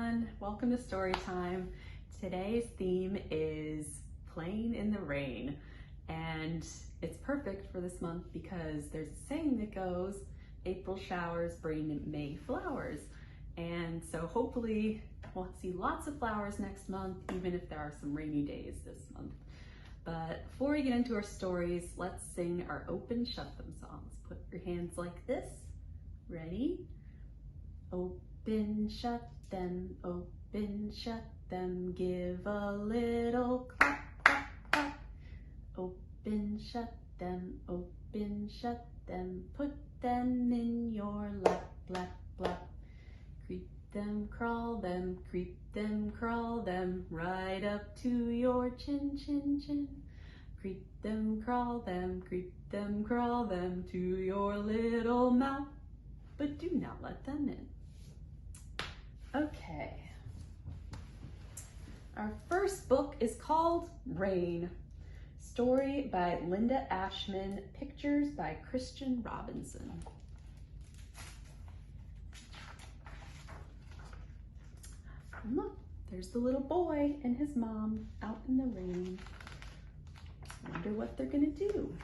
everyone. Welcome to Storytime. Today's theme is playing in the rain, and it's perfect for this month because there's a saying that goes, April showers bring May flowers. And so hopefully we'll see lots of flowers next month, even if there are some rainy days this month. But before we get into our stories, let's sing our open shut them songs. Put your hands like this. Ready? Open, shut them, give a little clap, clap, clap. Open, shut them, put them in your lap, lap, lap. Creep them, crawl them, right up to your chin, chin, chin. Creep them, crawl them to your little mouth, but do not let them in. Okay. Our first book is called Rain. Story by Linda Ashman, pictures by Christian Robinson. And look, there's the little boy and his mom out in the rain. Wonder what they're gonna do.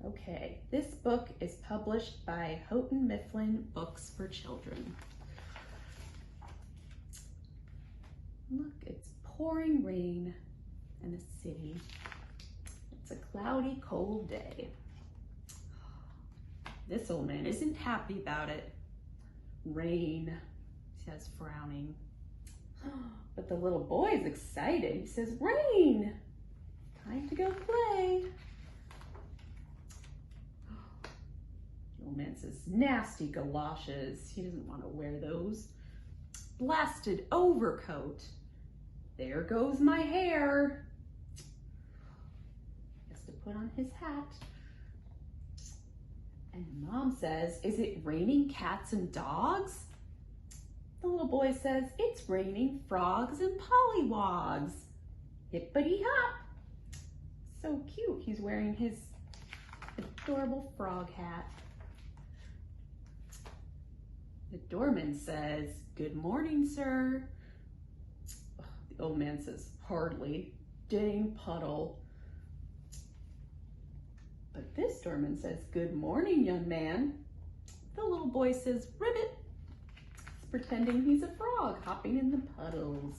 Okay, this book is published by Houghton Mifflin Books for Children. Look, it's pouring rain in the city. It's a cloudy, cold day. This old man isn't happy about it. Rain, he says, frowning. But the little boy is excited. He says, rain, time to go play. The old man says, nasty galoshes. He doesn't want to wear those. Blasted overcoat. There goes my hair. He has to put on his hat. And Mom says, is it raining cats and dogs? The little boy says, it's raining frogs and pollywogs. Hippity hop. So cute. He's wearing his adorable frog hat. The doorman says, good morning, sir. The old man says, hardly. Dang Puddle. But this doorman says, good morning, young man. The little boy says, ribbit. He's pretending he's a frog hopping in the puddles.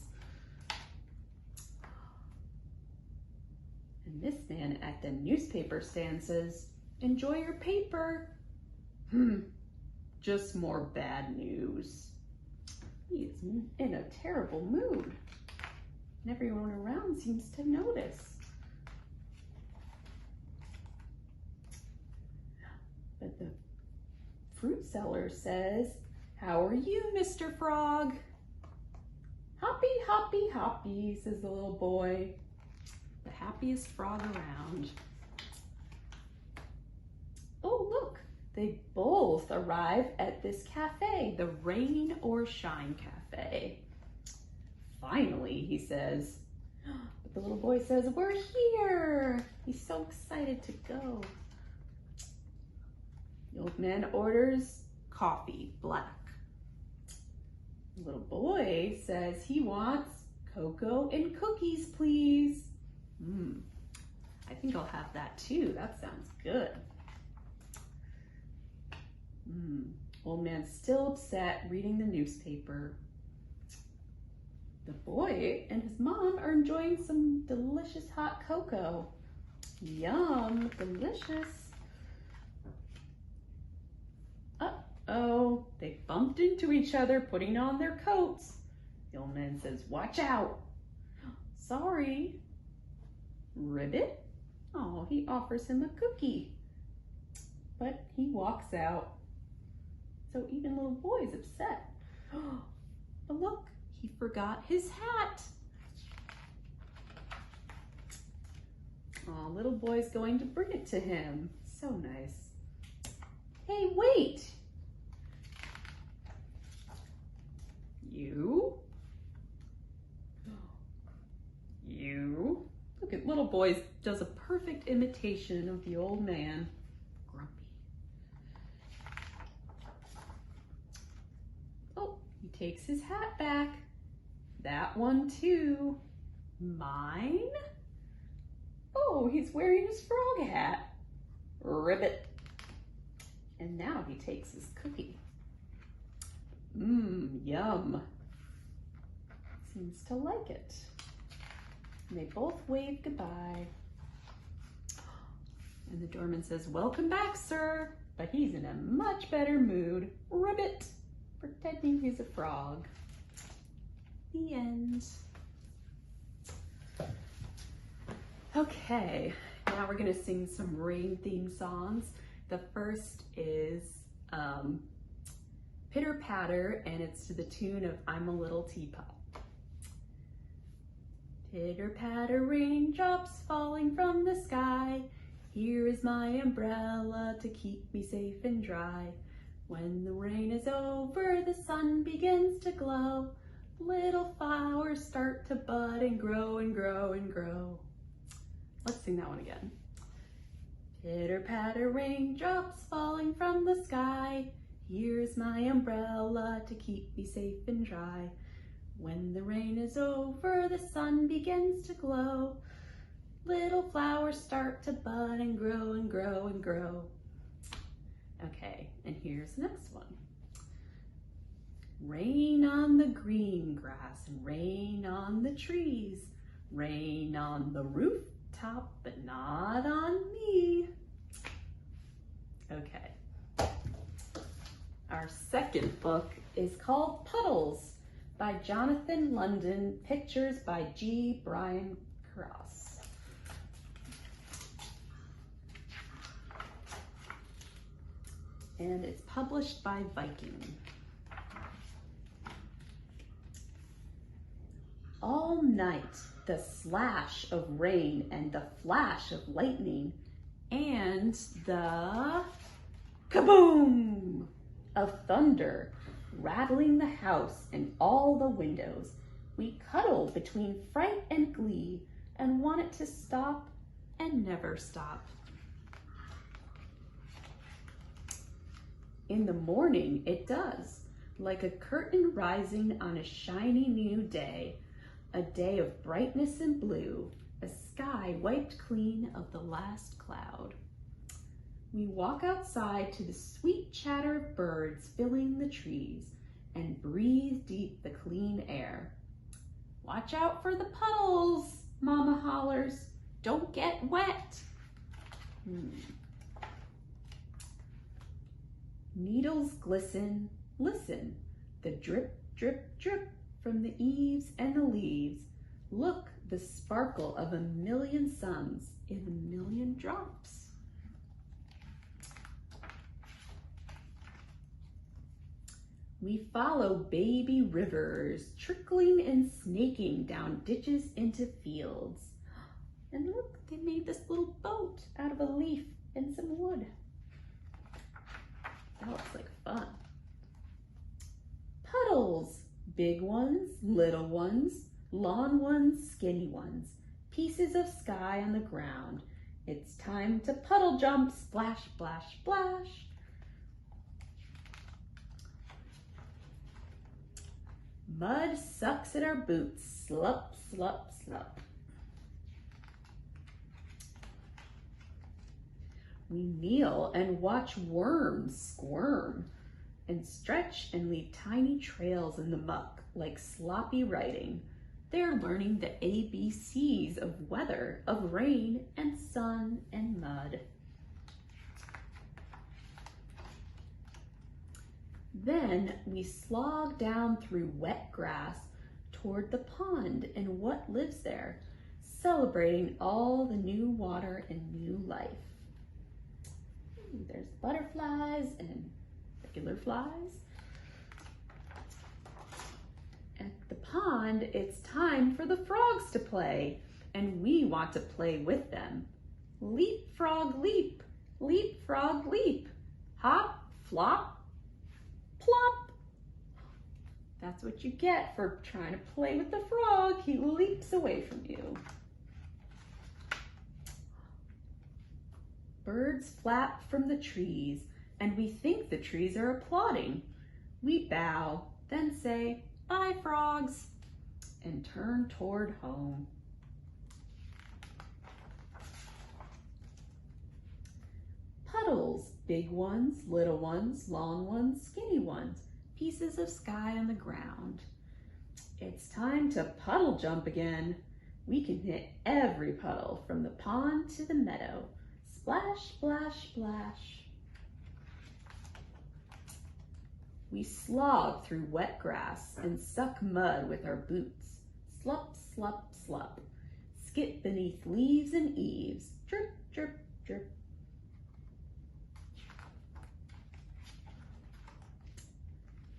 And this man at the newspaper stand says, enjoy your paper. Just more bad news. He's in a terrible mood. And everyone around seems to notice. But the fruit seller says, how are you, Mr. Frog? Hoppy, hoppy, hoppy, says the little boy. The happiest frog around. Oh, look, they both arrive at this cafe, the Rain or Shine Cafe. Finally, he says. But the little boy says, we're here. He's so excited to go. The old man orders coffee, black. The little boy says he wants cocoa and cookies, please. I think I'll have that too. That sounds good. Old man's still upset reading the newspaper. The boy and his mom are enjoying some delicious hot cocoa. Yum, delicious. Uh-oh, they bumped into each other putting on their coats. The old man says, watch out. Sorry. Ribbit? Oh, he offers him a cookie. But he walks out. So even little boy's upset. But look, he forgot his hat. Oh, little boy's going to bring it to him. So nice. Hey, wait. You? Look at little boy does a perfect imitation of the old man. Grumpy. He takes his hat back. That one too. Mine? Oh, he's wearing his frog hat. Ribbit. And now he takes his cookie. Yum. Seems to like it. And they both wave goodbye. And the doorman says, "Welcome back, sir." But he's in a much better mood. Ribbit, pretending he's a frog. The end. Okay, now we're gonna sing some rain theme songs. The first is Pitter Patter, and it's to the tune of "I'm a Little Teapot." Pitter patter raindrops falling from the sky. Here is my umbrella to keep me safe and dry. When the rain is over, the sun begins to glow. Little flowers start to bud and grow and grow and grow. Let's sing that one again. Pitter patter raindrops falling from the sky. Here's my umbrella to keep me safe and dry. When the rain is over, the sun begins to glow. Little flowers start to bud and grow and grow and grow. Okay, and here's the next one. Rain on the green grass and rain on the trees. Rain on the rooftop, but not on me. Okay. Our second book is called Puddles by Jonathan London, pictures by G. Brian Cross. And it's published by Viking. All night, the slash of rain and the flash of lightning and the kaboom of thunder rattling the house and all the windows. We cuddle between fright and glee and want it to stop and never stop. In the morning it does, like a curtain rising on a shiny new day, a day of brightness and blue, a sky wiped clean of the last cloud. We walk outside to the sweet chatter of birds filling the trees and breathe deep the clean air. Watch out for the puddles, Mama hollers. Don't get wet. Needles glisten, listen, the drip, drip, drip from the eaves and the leaves. Look, the sparkle of a million suns in a million drops. We follow baby rivers, trickling and snaking down ditches into fields. And look, they made this little boat out of a leaf and some wood. That looks like fun. Puddles, big ones, little ones, long ones, skinny ones, pieces of sky on the ground. It's time to puddle jump, splash, splash, splash. Mud sucks at our boots, slup, slup, slup. We kneel and watch worms squirm and stretch and leave tiny trails in the muck like sloppy writing. They're learning the ABCs of weather, of rain and sun and mud. Then we slog down through wet grass toward the pond and what lives there, celebrating all the new water and new life. There's butterflies and regular flies. At the pond, it's time for the frogs to play, and we want to play with them. Leap, frog, leap, leap, frog, leap, hop, flop, plop. That's what you get for trying to play with the frog. He leaps away from you. Birds flap from the trees, and we think the trees are applauding. We bow, then say, Bye, frogs, and turn toward home. Puddles, big ones, little ones, long ones, skinny ones, pieces of sky on the ground. It's time to puddle jump again. We can hit every puddle from the pond to the meadow. Splash, splash, splash. We slog through wet grass and suck mud with our boots. Slup, slup, slup. Skip beneath leaves and eaves. Drip, drip, drip.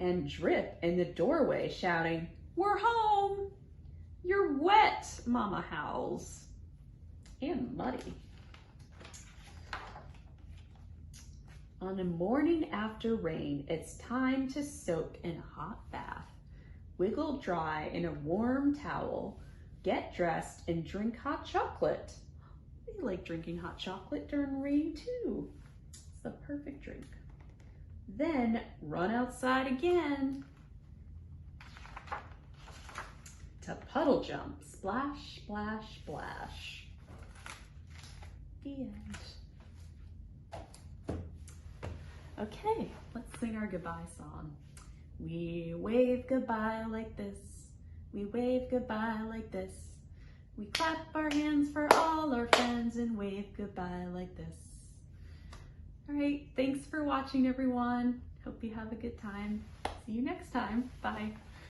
And drip in the doorway shouting, "We're home!" "You're wet," Mama howls. And muddy. On a morning after rain, it's time to soak in a hot bath. Wiggle dry in a warm towel. Get dressed and drink hot chocolate. We like drinking hot chocolate during rain too. It's the perfect drink. Then run outside again to puddle jump. Splash, splash, splash. The end. Okay, let's sing our goodbye song. We wave goodbye like this. We wave goodbye like this. We clap our hands for all our friends and wave goodbye like this. All right, thanks for watching, everyone. Hope you have a good time. See you next time. Bye.